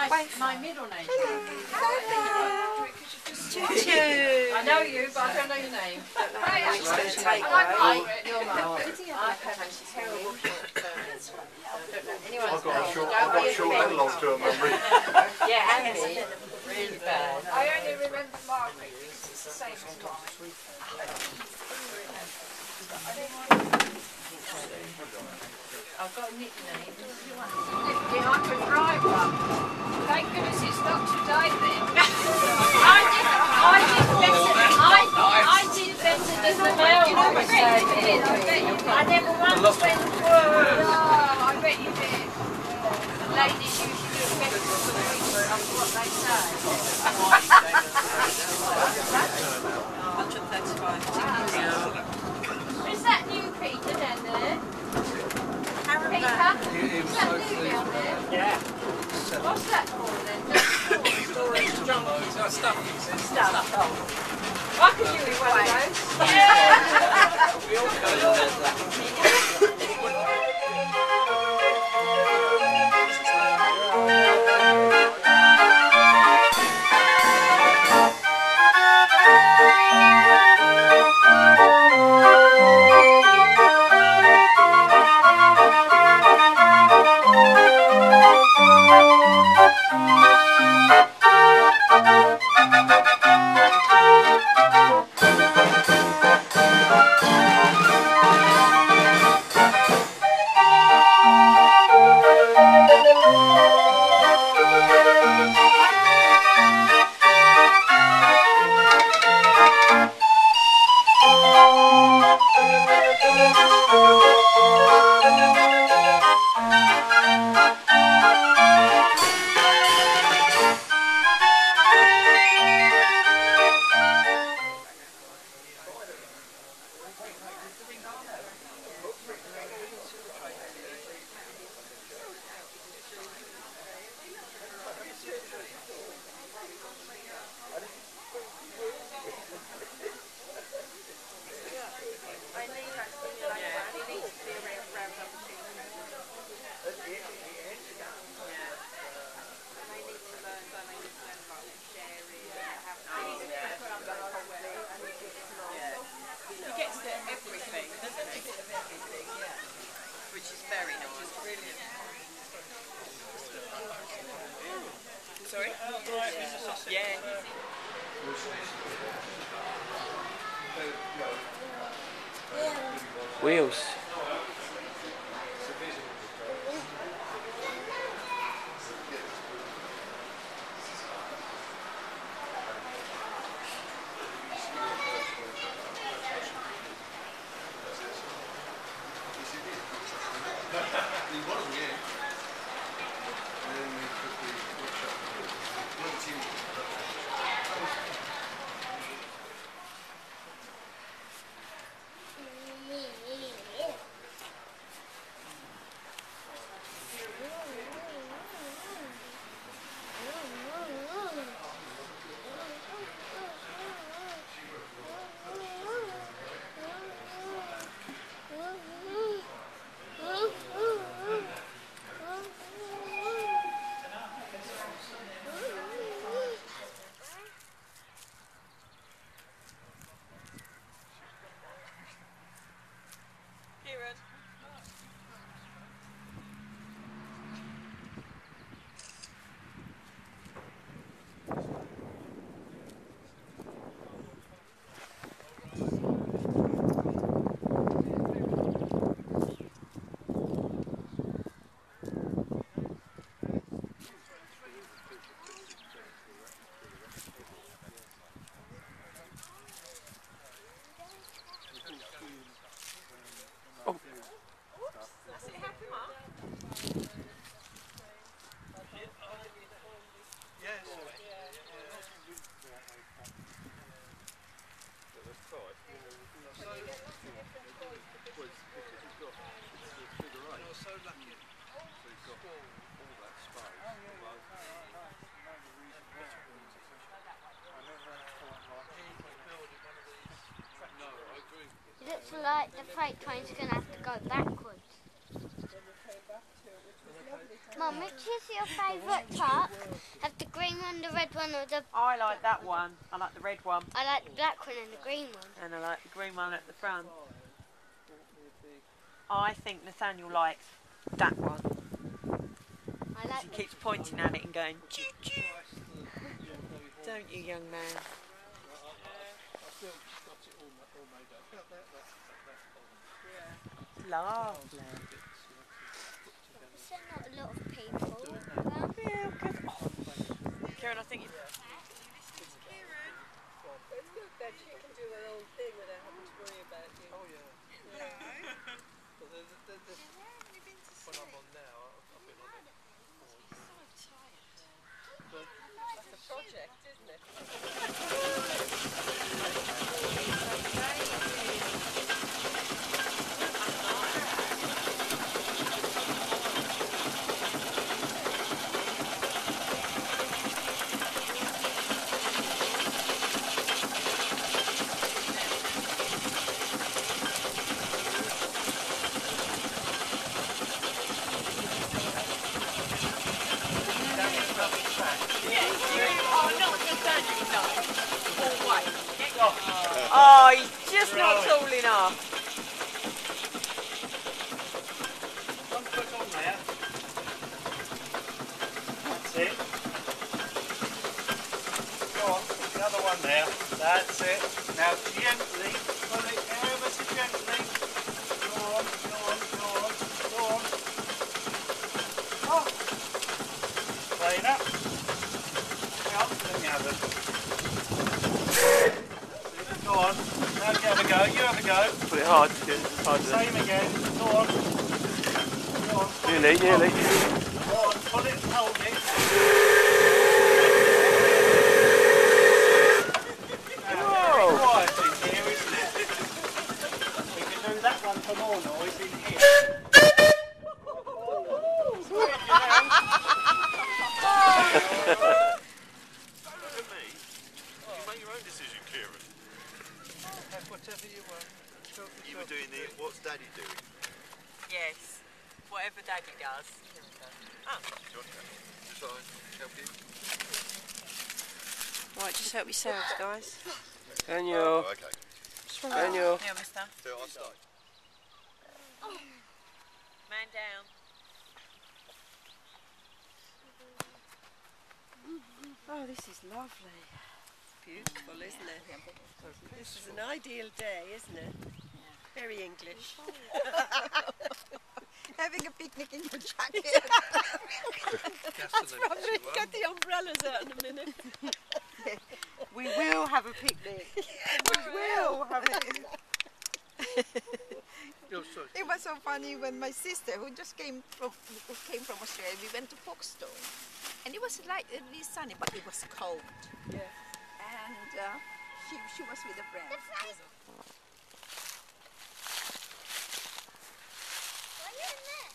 my middle name. Choo-choo. I know you, but I don't know your name. She's going to take You're mum. I've had terrible short-termism. I've got short and long-term memory. Yeah, Andy, really bad. I only remember Margaret because it's the same as mine. I've got a nickname. Yeah, I could write one. Thank goodness it's not today then. I did better than the male was saying. I never once went word. Oh, I bet you did. Ladies usually do better than what they say. 135. Is that new Peter down there? Peter? Is that new down there? Yeah. What's that for then? Storage junk. Stuff. Stuff. I could do with one of those. We all Sorry? Yeah. Wheels. It looks like the freight train's going to have to go backwards. Mummy? Which is your favourite top? Have the green one, the red one, or the... I like that one. I like the red one. I like the black one and the green one. And I like the green one at the front. I think Nathaniel likes that one. I like He keeps pointing at it and going, choo choo. Don't you, young man? Lovely. Is there not a lot of people? Yeah, good. Oh. Karen, I think you... It's good that she can do her own thing without having to worry about you. Oh yeah. But when I'm on now, I've been on it. That's a project, isn't it? Oh, he's just not tall enough. One foot on there. That's it. Go on, the other one there. That's it. Now gently, pull it ever so gently. Go on, go on, go on, go on. Oh. Straight up. Come on, let me have it. Go on. Now you have a go. You have a go. Put it hard. Hard. Same again. Go on. Go on. Nearly, nearly. Go on. Pull it and hold it. Now, very quiet in here, isn't it? We can do that one for more noise in here. Look at me. You make your own decision, Kieran. Have whatever you want. You were doing the what's Daddy doing? Yes, whatever Daddy does. Do you want to shall I help you? Right, just help yourselves, guys. Oh, Daniel. okay. Daniel. Here, mister. So I'll start. Man down. Oh, this is lovely. Beautiful, isn't it? This is an ideal day, isn't it? Very English. Having a picnic in your jacket. That's probably get the umbrellas out in a minute. We will have a picnic. We will have it. It was so funny when my sister, who came from Australia, we went to Folkestone, and it was like really sunny, but it was cold. Yeah. And she was with a friend. Why are you in there?